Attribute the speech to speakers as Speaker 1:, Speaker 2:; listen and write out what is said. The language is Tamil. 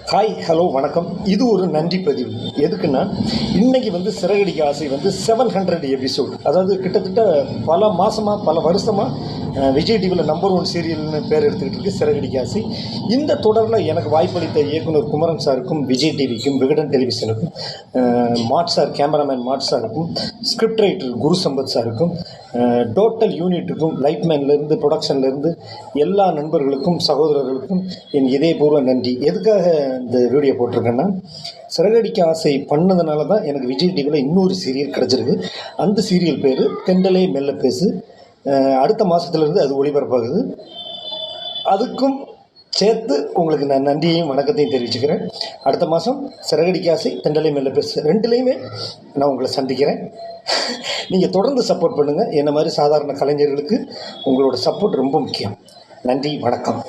Speaker 1: ஹாய் ஹலோ வணக்கம். இது ஒரு நன்றி பதிவு. எதுக்குன்னா, இன்றைக்கி சிறகடிக்க ஆசை 700 எபிசோட், அதாவது கிட்டத்தட்ட பல மாதமாக பல வருஷமாக விஜய் டிவியில் நம்பர் 1 சீரியல்னு பேர் எடுத்துக்கிட்டு இருக்கு சிறகடிக்க ஆசை. இந்த தொடரில் எனக்கு வாய்ப்பளித்த இயக்குனர் குமரன் சாருக்கும், விஜய் டிவிக்கும், விகடன் டெலிவிஷனுக்கும், மாட் சார் கேமராமேன் மாட் சாருக்கும், ஸ்கிரிப்ட் ரைட்டர் குரு சம்பத் சாருக்கும், டோட்டல் யூனிட்டுக்கும், லைட்மேன்லேருந்து ப்ரொடக்ஷன்லேருந்து எல்லா நண்பர்களுக்கும் சகோதரர்களுக்கும் என் இதயபூர்வ நன்றி. எதுக்காக இந்த வீடியோ போட்டிருக்கேன்னா, சிறகடிக்க ஆசை பண்ணதுனால தான் எனக்கு விஜய் டிவியில் இன்னொரு சீரியல் கிடச்சிருக்கு. அந்த சீரியல் பேர் தென்றலே மெல்ல பேசு. அடுத்த மாதத்துலேருந்து அது ஒளிபரப்பாகுது. அதுக்கும் சேர்த்து உங்களுக்கு நான் நன்றியையும் வணக்கத்தையும் தெரிவிச்சுக்கிறேன். அடுத்த மாதம் சிறகடிக்க ஆசை, தென்றலே மெல்ல பேசு ரெண்டுலேயுமே நான் உங்களை சந்திக்கிறேன். நீங்கள் தொடர்ந்து சப்போர்ட் பண்ணுங்கள். என்ன மாதிரி சாதாரண கலைஞர்களுக்கு உங்களோட சப்போர்ட் ரொம்ப முக்கியம். நன்றி, வணக்கம்.